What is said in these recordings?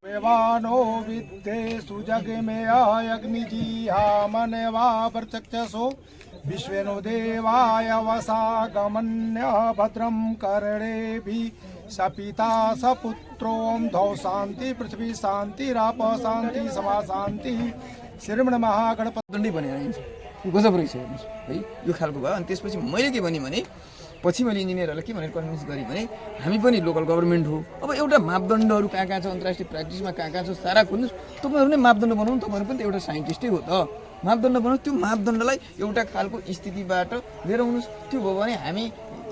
मेवानो विद्येषु जगे में अग्निजीहा मनवा प्रचक्षसो विश्वेनो देवाय वसागमन्य भद्रं कर्णेभिः सपिता सपुत्रों धौ शान्ति पृथ्वी शान्ति राप शान्ति सभा शान्ति श्रीमण महागणपति भनेर गजब रहेछ हेर्नुहोस् है यो खालको भयो। अनि त्यसपछि मैले के भने पछि मैले इन्जिनियरहरूलाई के भनेर कन्भिन्स गरेँ भने हामी पनि लोकल गभर्मेन्ट हो। अब एउटा मापदण्डहरू कहाँ छ, अन्तर्राष्ट्रिय प्र्याक्टिसमा कहाँ छ सारा खोल्नुहोस्। तपाईँहरू नै मापदण्ड बनाउनु, तपाईँहरू पनि त एउटा साइन्टिस्टै हो त। मापदण्ड बनाउनुहोस्, त्यो मापदण्डलाई एउटा खालको स्थितिबाट लिएर आउनुहोस्। त्यो भयो भने हामी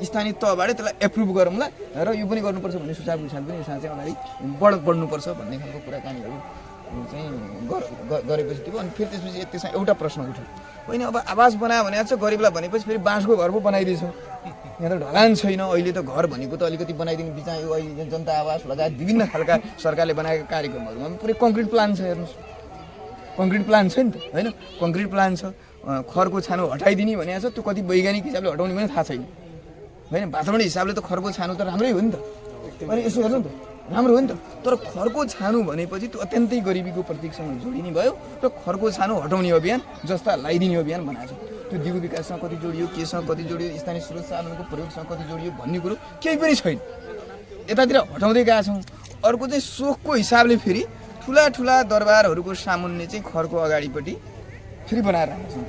स्थानीय तहबाट त्यसलाई एप्रुभ गरौँला र यो पनि गर्नुपर्छ भन्ने सुझाव पनि साँच्चै अगाडि बढ्नुपर्छ भन्ने खालको कुराकानीहरू चाहिँ गरेपछि थियो। अनि फेरि त्यसपछि त्यसमा एउटा प्रश्न उठ्यो, होइन अब आवास बनायो भने चाहिँ गरिबलाई भनेपछि फेरि बाँसको घर पो बनाइदिन्छौँ। यहाँ त ढलान छैन। अहिले त घर भनेको त अलिकति बनाइदिनु बिचमा यो अहिले जनता आवास लगायत विभिन्न खालका सरकारले बनाएका कार्यक्रमहरूमा पुरै कङ्क्रिट प्लान छ। हेर्नुहोस्, कङ्क्रिट प्लान छ नि त, होइन कङ्क्रिट प्लान छ। खरको छानो हटाइदिने भने छ, त्यो कति वैज्ञानिक हिसाबले हटाउने पनि थाहा छैन, होइन वातावरण हिसाबले त खरको छानो त राम्रै हो नि त। अनि यसो हेर्नु त राम्रो हो नि त। तर खरको छानो भनेपछि त्यो अत्यन्तै गरिबीको प्रतीकसँग जोडिने भयो र खरको छानो हटाउने अभियान जस्ता लगाइदिने अभियान बनाएको छ। त्यो दिगो विकाससँग कति जोडियो, केसँग कति जोडियो, स्थानीय स्रोत साधनको प्रयोगसँग कति जोडियो भन्ने कुरो केही पनि छैन। यतातिर हटाउँदै गएका छौँ। अर्को चाहिँ सोखको हिसाबले फेरि ठुला ठुला दरबारहरूको सामुन्ने चाहिँ खरको अगाडिपट्टि फेरि बनाएर राखेका छौँ।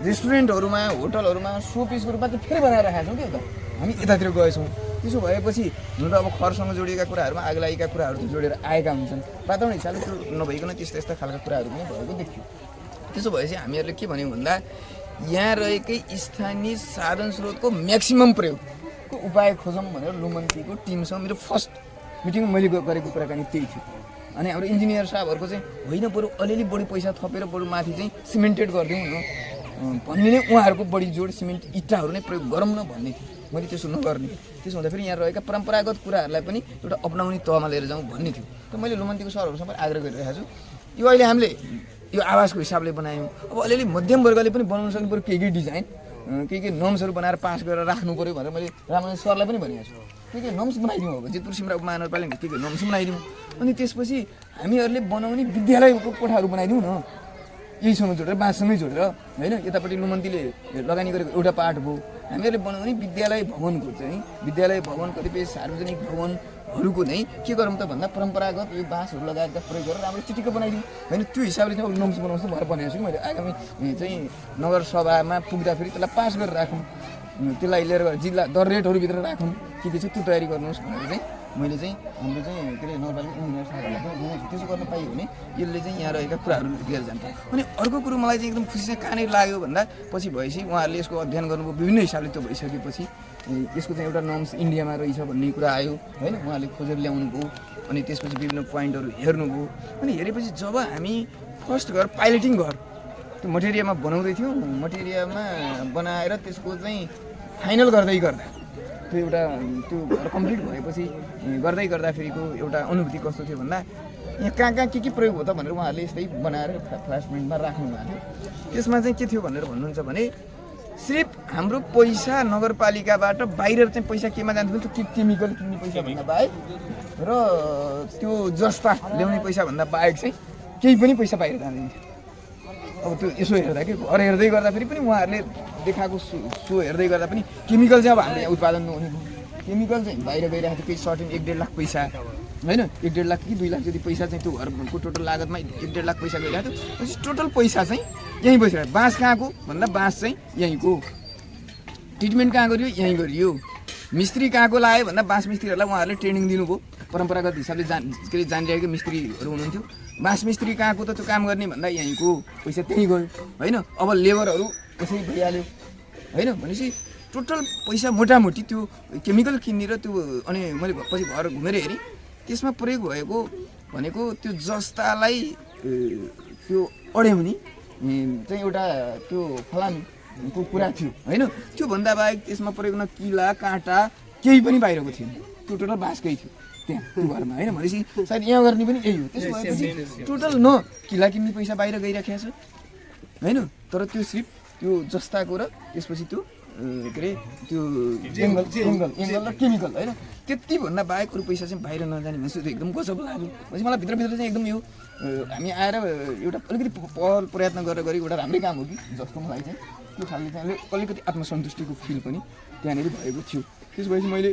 रेस्टुरेन्टहरूमा होटलहरूमा सो पिसको रूपमा चाहिँ फेरि बनाएर राखेका छौँ। क्या त हामी यतातिर गएछौँ। त्यसो भएपछि हुन त अब खरसँग जोडिएका कुराहरूमा आग लागेका कुराहरू त जोडेर आएका हुन्छन्। वातावरण हिसाबले त्यो नभइकन त्यस्ता यस्ता खालका कुराहरू पनि भएको देखियो। त्यसो भएपछि हामीहरूले के भन्यौँ भन्दा यहाँ रहेकै स्थानीय साधन स्रोतको म्याक्सिमम प्रयोगको उपाय खोजौँ भनेर लुमन्तीको टिमसँग मेरो फर्स्ट मिटिङ मैले गरेको कुराकानी त्यही थियो। अनि हाम्रो इन्जिनियर साहबहरूको चाहिँ होइन बरु अलिअलि बढी पैसा थपेर बरु माथि चाहिँ सिमेन्टेड गरिदिउँ न भन्ने नै उहाँहरूको बढी जोड सिमेन्ट इँटाहरू नै प्रयोग गरौँ न भन्ने थियो। मैले त्यसो नगर्ने। त्यसो हुँदाखेरि यहाँ रहेका परम्परागत कुराहरूलाई पनि एउटा अपनाउने तहमा लिएर जाउँ भन्ने थियो। त मैले लुमन्तीको सरहरूसँग पनि आग्रह गरिरहेको छु। यो अहिले हामीले यो आवासको हिसाबले बनायौँ। अब अलिअलि मध्यम वर्गले पनि बनाउन सक्नु पऱ्यो। के डिजाइन के नर्म्सहरू बनाएर पास गरेर राख्नु पऱ्यो भनेर मैले रामन सरलाई पनि भनेको छु। के नर्म्स बनाइदिउँ। अब जितपुर सिमरा उपमहानगरपालिका के नर्म्स बनाइदिउँ। अनि त्यसपछि हामीहरूले बनाउने विद्यालयको कोठाहरू बनाइदिउँ न, यहीसँग जोडेर बाँससँगै जोडेर, होइन यतापट्टि लुमन्तीले लगानी गरेको एउटा पार्ट भयो। हामीहरूले बनाउने विद्यालय भवनको चाहिँ विद्यालय भवन कतिपय सार्वजनिक भवनहरूको नै के गरौँ त भन्दा परम्परागत यो बाँसहरू लगायतका प्रयोग गरेर राम्रो चिटिक्क बनाइदिउँ। होइन त्यो हिसाबले चाहिँ अब नर्म्स बनाउँछु भएर बनाएको छु कि मैले आगामी चाहिँ नगरसभामा पुग्दाखेरि त्यसलाई पास गरेर राखौँ, त्यसलाई लिएर जिल्ला दर रेटहरूभित्र राखौँ के छ त्यो तयारी गर्नुहोस् भनेर चाहिँ मैले चाहिँ हाम्रो चाहिँ के अरे नगरपालिका इन्जिनियर साहबहरूलाई पनि त्यसो गर्न पाइयो भने यसले चाहिँ यहाँ रहेका कुराहरू लिएर जान्छ। अनि अर्को कुरो मलाई चाहिँ एकदम खुसी चाहिँ कहाँनिर लाग्यो भन्दा पछि भएपछि उहाँहरूले यसको अध्ययन गर्नुभयो। विभिन्न हिसाबले त्यो भइसकेपछि यसको चाहिँ एउटा नर्म्स इन्डियामा रहेछ भन्ने कुरा आयो, होइन उहाँले खोजेर ल्याउनु भयो। अनि त्यसपछि विभिन्न पोइन्टहरू हेर्नुभयो। अनि हेरेपछि जब हामी फर्स्ट घर पाइलटिङ घर त्यो मटेरियामा बनाउँदै थियौँ, मटेरियामा बनाएर त्यसको चाहिँ फाइनल गर्दा त्यो एउटा त्यो घर कम्प्लिट भएपछि गर्दै गर्दाखेरिको एउटा अनुभूति कस्तो थियो भन्दा यहाँ कहाँ के प्रयोग हो त भनेर उहाँहरूले यस्तै बनाएर फ्ल्यास पोइन्टमा राख्नु भएको थियो। त्यसमा चाहिँ के थियो भनेर भन्नुहुन्छ भने सिर्फ हाम्रो पैसा नगरपालिकाबाट बाहिर चाहिँ पैसा केमा जान्छ भने त्यो केमिकल किन्ने पैसा भन्दा बाहेक र त्यो जस्ता ल्याउने पैसा भन्दा बाहेक चाहिँ केही पनि पैसा बाहिर जाँदैन थियो। अब त्यो यसो हेर्दा कि घर हेर्दै गर्दाखेरि पनि उहाँहरूले देखाएको सो हेर्दै गर्दा पनि केमिकल चाहिँ अब हाम्रो यहाँ उत्पादन नहुने भयो। केमिकल चाहिँ बाहिर गइरहेको थियो। केही सर्टेन 1-1.5 लाख पैसा, होइन 1-1.5 लाख कि 2 लाख जति पैसा चाहिँ त्यो घरको टोटल लागतमा 1-1.5 लाख पैसा गइरहेको थियो। पछि टोटल पैसा चाहिँ यहीँ बसिरहेको। बाँस कहाँको भन्दा बाँस चाहिँ यहीँको, ट्रिटमेन्ट कहाँ गरियो यहीँ गरियो, मिस्त्री कहाँको लाग्यो भन्दा बाँस मिस्त्रीहरूलाई उहाँहरूले ट्रेनिङ दिनुभयो। परम्परागत हिसाबले के अरे जानिरहेको मिस्त्रीहरू हुनुहुन्थ्यो। बाँस मिस्त्री कहाँको त त्यो काम गर्ने भन्दा यहीँको पैसा त्यहीँ गयो, होइन। अब लेबरहरू त्यसै भइहाल्यो, होइन। भनेपछि टोटल पैसा मोटामोटी त्यो केमिकल किन्ने र त्यो अनि मैले पछि घर घुमेर हेरेँ त्यसमा प्रयोग भएको भनेको त्यो जस्तालाई त्यो अड्याउने चाहिँ एउटा त्यो फलामको कुरा थियो, होइन। त्योभन्दा बाहेक त्यसमा प्रयोग न किला काँटा केही पनि बाहिरको थिएन। त्यो टोटल बाँसकै थियो त्यहाँ त्यो घरमा, होइन। भनेपछि सायद यहाँ गर्ने पनि यही हो। त्यसो भएपछि टोटल न किला किन्ने पैसा बाहिर गइराखेको छ, होइन। तर त्यो सिर्फ त्यो जस्ताको र त्यसपछि त्यो के अरे त्यो एङ्गल र केमिकल होइन त्यति भन्दा बाहेक अरू पैसा चाहिँ बाहिर नजाने भनेपछि त्यो एकदम गजब लाग्यो। भनेपछि मलाई भित्रभित्र चाहिँ एकदम यो हामी आएर एउटा अलिकति पहल प्रयत्न गरेर एउटा राम्रै काम हो कि जस्तो मलाई चाहिँ त्यो खालले चाहिँ अलिकति आत्मसन्तुष्टिको फिल पनि त्यहाँनिर भएको थियो। त्यसपछि मैले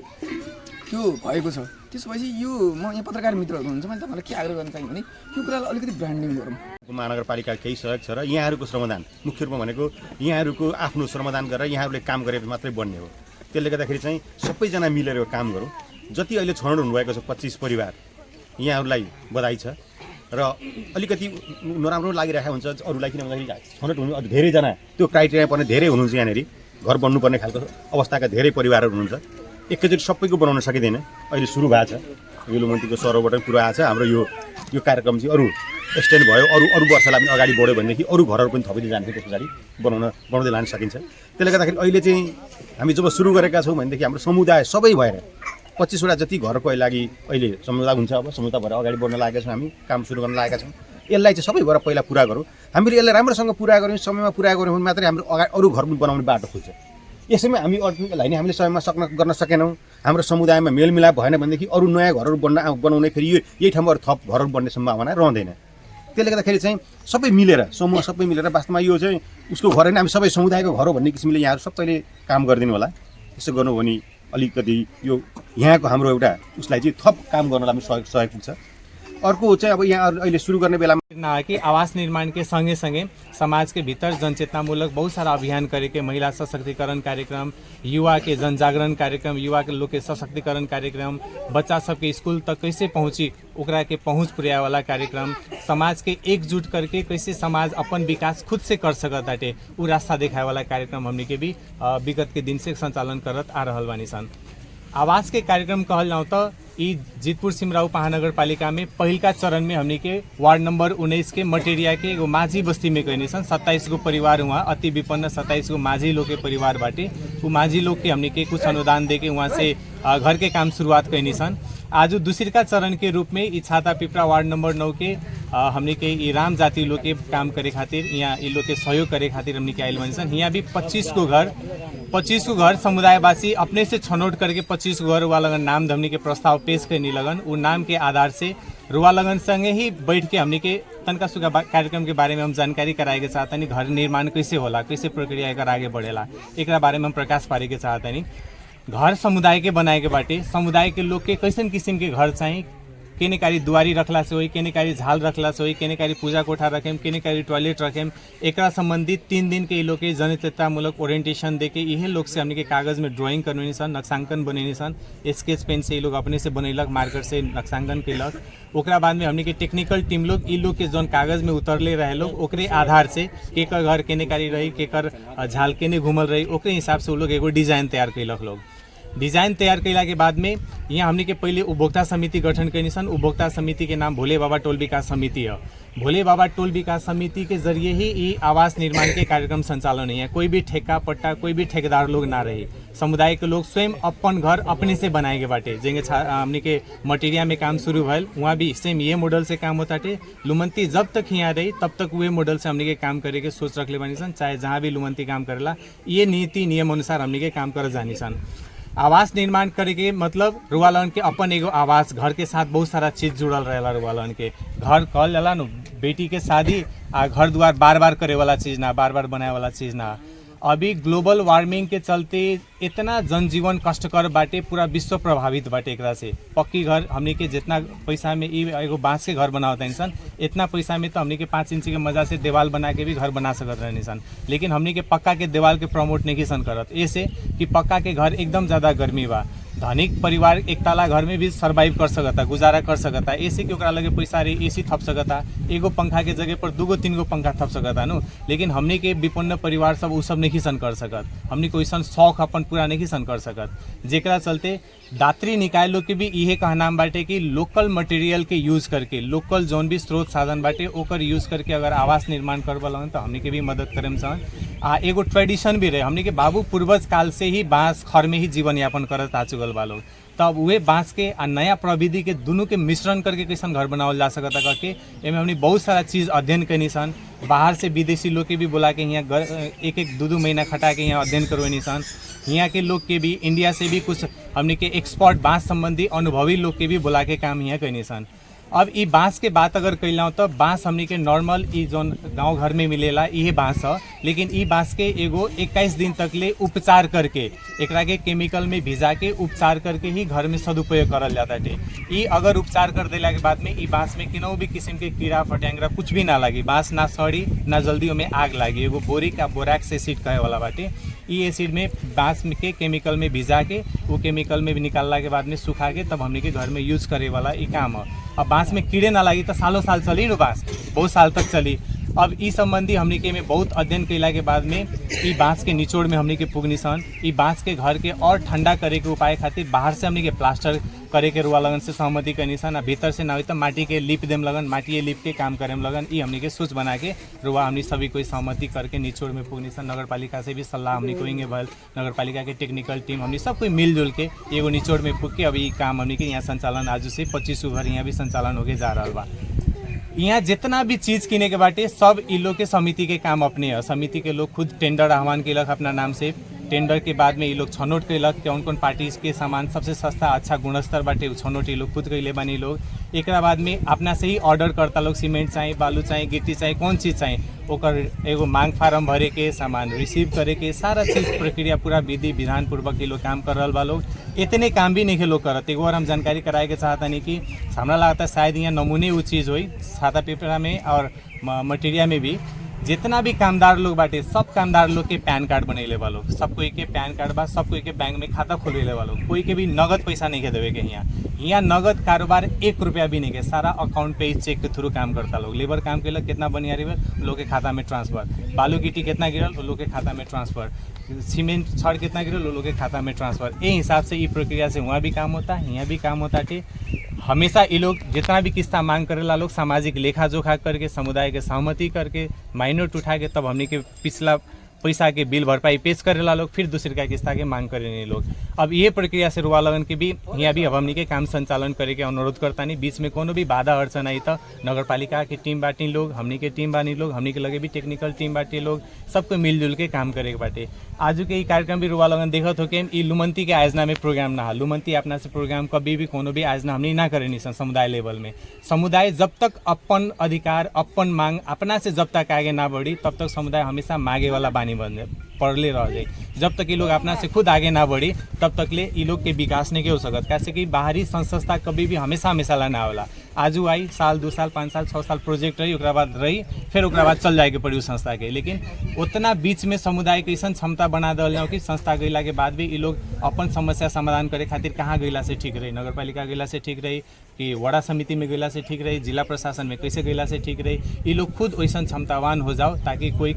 त्यो भएको छ। त्यसपछि यो म यहाँ पत्रकार मित्रहरू हुनुहुन्छ मैले तपाईँलाई के आग्रह गर्न चाहेँ भने यो कुरालाई अलिकति ब्रान्डिङ गरौँ। महानगरपालिका केही सहयोग छ र यहाँहरूको श्रमदान मुख्य रूपमा भनेको यहाँहरूको आफ्नो श्रमदान गरेर यहाँहरूले काम गरेर मात्रै बन्ने हो। त्यसले गर्दाखेरि चाहिँ सबैजना मिलेर यो काम गरौँ। जति अहिले छनौट हुनुभएको छ 25 परिवार यहाँहरूलाई बधाई छ र अलिकति नराम्रो लागिरहेको हुन्छ अरूलाई किन भन्दाखेरि छनौट हुनु धेरैजना त्यो क्राइटेरिया पर्ने धेरै हुनुहुन्छ। यहाँनिर घर बन्नुपर्ने खालको अवस्थाका धेरै परिवारहरू हुनुहुन्छ। एकैचोटि सबैको बनाउन सकिँदैन। अहिले सुरु भएको छ युलुमन्तीको सरबाट पनि पुरा आएको छ। हाम्रो यो कार्यक्रम चाहिँ अरू एक्सटेन्ड भयो अरू वर्षलाई पनि अगाडि बढ्यो भनेदेखि अरू घरहरू पनि थपिँदै जान्छ। त्यस पछाडि बनाउँदै लान सकिन्छ। त्यसले गर्दाखेरि अहिले चाहिँ हामी जब सुरु गरेका छौँ भनेदेखि हाम्रो समुदाय सबै भएर 25 वटा जति घरको लागि अहिले समुदाय हुन्छ। अब समुदाय भएर अगाडि बढ्न लागेका छौँ। हामी काम सुरु गर्न लागेका छौँ। यसलाई चाहिँ सबै भएर पहिला पुरा गरौँ। हामीले यसलाई राम्रोसँग पुरा गऱ्यौँ समयमा पुरा गऱ्यौँ भने मात्रै हाम्रो अरू घर पनि बनाउने बाटो खुल्छ। यसैमा हामी अरूलाई नै हामीले समयमा गर्न सकेनौँ। हाम्रो समुदायमा मेलमिलाप भएन भनेदेखि अरू नयाँ घरहरू बनाउने फेरि यही ठाउँमा अरू थप घरहरू बन्ने सम्भावना रहँदैन। त्यसले गर्दाखेरि चाहिँ सबै मिलेर समूह सबै मिलेर वास्तवमा यो चाहिँ उसको घर होइन हामी सबै समुदायको घर हो भन्ने किसिमले यहाँहरू सबैले काम गरिदिनु होला। यसो गर्नु भने अलिकति यो यहाँको हाम्रो एउटा उसलाई चाहिँ थप काम गर्नलाई पनि सहयोग पुग्छ। अर्को चाहिँ अब यहाँ अहिले सुरु गर्ने बेलामा कि आवास निर्माण के संगे संगे समाज के भीतर जनचेतनामूलक बहुत सारा अभियान करे के महिला सशक्तिकरण कार्यक्रम, युवा के जनजागरण कार्यक्रम, युवा के लोग के सशक्तिकरण कार्यक्रम, बच्चा सबके स्कूल तक कैसे पहुँची ओकरा के पहुँच पुर्याए वाला कार्यक्रम, समाज के एकजुट करके कैसे समाज अपन विकास खुद से कर सकत बाटे उ रास्ता देखाए वाला कार्यक्रम हमनी के भी विगत के दिन से संचालन करत आ रहल बानी सन। आवास के कार्यक्रम कहल जाऊँ तो जीतपुर सिमराऊ महानगरपालिका में पहिलका चरण में हमनी के वार्ड नंबर 19 के मटेरिया के एगो माझी बस्ती में कहनी सन 27 गो परिवार वहाँ अति विपन्न 27 गो माझी लोग के परिवार बाटे वो माझी लोग के हमनी के कुछ अनुदान दे के वहाँ से घर के काम शुरुआत कहनी सन। आज दूसरी चरण के रूप में ई छाता पिपरा वार्ड नंबर 9 के हमनी के ई राम जाति लोग के काम करे खातिर यहाँ ई लोग के सहयोग करे खातिर हमनी के आइल बनी सन। यहाँ भी 25 गो घर समुदायवासी अपने से छनौट करके 25 गो घर रुआ लगन नाम हमनी के प्रस्ताव पेश करनी लगन। वो नाम के आधार से रुआ लगन संगे ही बैठ के हमनी के तनका सुखा कार्यक्रम के बारे में हम जानकारी कराए के चाहतनी। घर निर्माण कैसे होला, कैसे प्रक्रिया एकर आगे बढ़ेला, एक बारे में हम प्रकाश पारे के चाहतनी। घर समुदाय के बनाए के बाटे समुदाय के लोग के कैसन किस्म के घर चाहिए, केने कारी दुआरी रखला से होई, केने कारी झाल रखला से होई, केने कारी पूजा कोठा रखेम, केने कारी टॉयलेट रखेम, एकरा संबंधित 3 दिन के लोग के जनचेतनामूलक ओरिएंटेशन देके यही लोग से हमने के कागज में ड्राइंग करनी सन, नक्शांकन बनेनी सन। स्केच पेन से ये लोग अपने से बनैलक, मार्कर से नक्शांकन कैलक। ओकरा बाद में हमने के टेक्निकल टीम लोग ई लोग के जौन कागज में उतरले रहे लोग ओकरे आधार से केकर घर केने कारी रही, केकर झाल केने घूमल रही, ओकरे हिसाब से वो लोग एगो डिजाइन तैयार कैलक। लोग डिजाइन तैयार कैला के बाद में यहाँ हमने के पहले उपभोक्ता समिति गठन करनी सन। उपभोक्ता समिति के नाम भोले बाबा टोल विकास समिति है। भोले बाबा टोल विकास समिति के जरिए ही ये आवास निर्माण के कार्यक्रम संचालन है। कोई भी ठेका पट्टा कोई भी ठेकेदार लोग ना रहे, समुदाय के लोग स्वयं अपन घर अपने से बनाए के बाटे। जेंगे हमने के मटेरिया में काम शुरू भल वहाँ भी सेम ये मॉडल से काम होता थे। लुमंती जब तक यहाँ रही तब तक वे मॉडल से हमने के काम करे के सोच रख ले बनी सन। चाहे जहाँ भी लुमंती काम करेला ये नीति नियम अनुसार हमने के काम कर जानी सन। आवास निर्माण करे के मतलब रुआलन के अपन एगो आवास घर के साथ बहुत सारा चीज जुड़ल रहेला। रुआलन के घर कहल जाला न बेटी के शादी आ घर द्वार बार बार करे वाला चीज ना, बार बार बनाए वाला चीज ना। अभी ग्लोबल वार्मिंग के चलते इतना जनजीवन कष्टकर बाटे, पूरा विश्व प्रभावित बाटे एकरा से। पक्की घर हमने के जितना पैसा में एगो बांस के घर बनावता इंसान इतना पैसा में तो हमने के 5 इंच के मजा से दीवार बना के भी घर बना सकत रहे इंसान। लेकिन हमने के पक्का के दीवार के प्रमोट नहीं सन करत ऐसे कि पक्का के घर एकदम ज्यादा गर्मी बा। धनिक परिवार एक ताला घर में भी सर्वाइव कर सकता, गुजारा कर सकता। ऐसे कि ओकरा लगे पैसा रही एसी थप सकता, एगो पंखा के जगह पर 2-3 गो पंखा थप सकता नु। लेकिन हमने के विपन्न परिवार सब उ सब नहीं सन कर सकत। हमने कोई सन शौक अपन पूरा नहीं सन कर सकत। जेकरा चलते दात्री निकाय लोग के भी इहे कहनाम बाटे कि लोकल मटेरियल के यूज करके, लोकल जौन भी स्रोत साधन बाटे ओकर यूज करके अगर आवास निर्माण करबलन तो हमने के भी मदद करेम सन। एगो ट्रेडिशन भी रहे हमने के बाबू पूर्वज काल से ही बांस खर में ही जीवन यापन करत आ चुकल बा लोग। तब वे बांस के आ नया प्रविधि के दोनों के मिश्रण करके कैसन घर बनावल जा सकता करके एमे हमने बहुत सारा चीज़ अध्ययन करनी सन। बाहर से विदेशी लोग के भी बुला के यहाँ एक एक दो महीना खटा के यहाँ अध्ययन करवानी सन। यहाँ के लोग के भी इंडिया से भी कुछ हमने के एक्सपर्ट बांस संबंधी अनुभवी लोग के भी बुला के काम यहाँ करनी सन। अब ई बांस के बात अगर कैलौं तो बांस हमनी के नॉर्मल ई जोन गांव घर में मिलेला इहे बांस है, लेकिन ई बांस के एगो 21 दिन तक ले उपचार करके एकरा के केमिकल में भिजा के उपचार करके ही घर में सदुपयोग करल जाता है। ई अगर उपचार कर देला के बाद में ई बांस में किनो भी किस्म के कीड़ा फटेंगरा कुछ भी ना लगी, बांस ना सड़ी ना जल्दी में आग लागी। एगो बोरिक आ बोरैक्स एसिड कहे वाला बाटे। ई एसिड में बांस के केमिकल में भिजा के वो केमिकल में भी निकालला के बाद में सुखा के तब हमने के घर में यूज करे वाला ई काम है। अब बांस में कीड़े ना लगी तो सालों साल चली न बांस, बहुत साल तक चली। अब ई संबंधी हमने के में बहुत अध्ययन कैला के बाद में ई बांस के निचोड़ में हमने के पुगनी सन। ई बांस के घर के और ठंडा करे के उपाय खातिर बाहर से हमने के प्लास्टर करे के रुआ लगन से सहमति करनी सन। आ भीतर से ना हो तो माटी के लिप देम लगन, माटी लिप के काम करे लगन। ई हमने के सोच बना के रुआ हमने सभी कोई सहमति करके निचोड़ में पुगनी सन। नगर पालिका से भी सलाह हमने कोई भल, नगर पालिका के टेक्निकल टीम हमने सब कोई मिलजुल के एगो निचोड़ में पुग के अब ई काम हमने के यहाँ संचालन आज से 25 घर यहाँ भी संचालन होके जा रहा बा। यहाँ जितना भी चीज किने के बाटे सब इ लोग के समिति के काम अपने है। समिति के लोग खुद टेंडर आह्वान केलक अपना नाम से। टेंडर के बाद में ये लोग छनौट कैलक कौन कौन पार्टी के सामान सबसे सस्ता अच्छा गुणस्तर बाटे छनौट ये लोग खुद कैले बानी लोग। एक बाद में अपना से ही ऑर्डर करता लोग, सीमेंट चाहिए, बालू चाहिए, गिट्टी चाहिए, कौन चीज़ चाहिए ओकर एगो मांग फार्म भरे के, सामान रिसीव करे के, सारा चीज़ प्रक्रिया पूरा विधि विधान पूर्वक ये लोग काम कर रहा बा लोग। इतने काम भी नहीं लोग करत। एक बार हम जानकारी कराए के चाहता नहीं कि हमरा लगता है शायद यहाँ नमूने वो चीज़ हुई सादा पेपरा में और मटेरिया में भी जितना भी कामदार लोग बाटे सब कामदार लोग के पैन कार्ड बनैले बा लोग। सब कोई के पैन कार्ड बा, सब कोई के बैंक में खाता खोलैले बा लोग। कोई के भी नगद पैसा नहीं के देवे के यहाँ नगद कारोबार 1 रुपया भी नहीं के, सारा अकाउंट पे चेक के थ्रू काम करता लोग। लेबर काम के कितना बनिया रही लोग के खाता में ट्रांसफर, बालू गिट्टी कितना गिरल लोग के खाता में ट्रांसफर, सीमेंट छड़ कितना गिरल लोग के खाता में ट्रांसफर। ये हिसाब से ये प्रक्रिया से वहाँ भी काम होता है, यहाँ भी काम होता है। हमेशा ये लोग जितना भी किस्ता मांग करेला लोग सामाजिक लेखा जोखा करके समुदाय के सहमति करके माइनोट उठा के तब हमने के पिछला पैसा के बिल भरपाई पेश करेला लोग, फिर दूसरे का किस्ता के मांग करेंगे लोग। अब ये प्रक्रिया से रुआ लगन के भी यहाँ भी अब हमने के काम संचालन करे के अनुरोध करता नहीं। बीच में कोनो भी बाधा अड़चन आई तो नगर पालिका के टीम बाटी लोग, हमने के टीम बानी लोग, हमने के लगे भी टेक्निकल टीम बाटी लोग, सबको मिलजुल के काम करे के बाटे। आज के कार्यक्रम भी रुआ लगन देखत हो कि ई लुमंती के आयोजना में प्रोग्राम ना लुमंती अपना से प्रोग्राम कभी भी कोनो भी आयोजना हमने ना करे नहीं समुदाय लेवल में। समुदाय जब तक अपन अधिकार अपन मांग अपना से जब तक आगे ना बढ़ी तब तक समुदाय हमेशा मांगे वाला बानी बन पड़ले रह जाए। जब तक ये लोग अपना से खुद आगे ना बढ़ी तब तक ले ये लोग के विकास नहीं हो सकत। कैसे कि बाहरी संस्था कभी भी हमेशा ला ना होला। आजू आई साल 2 साल 5 साल 6 साल प्रोजेक्ट रही ओकरा बाद रही फिर ओकरा बाद चल जाए के पड़ी उस संस्था के। लेकिन उतना बीच में समुदाय के ऐसा क्षमता बना दल जाओ कि संस्था गईला के बाद भी ये लोग अपन समस्या समाधान करे खातिर कहाँ गईला से ठीक रही, नगर पालिका गईला से ठीक रही कि वड़ा समिति में गईला से ठीक रही, जिला प्रशासन में कैसे गईला से ठीक रही। ये लोग खुद वैसा क्षमतावान हो जाओ ताकि कोई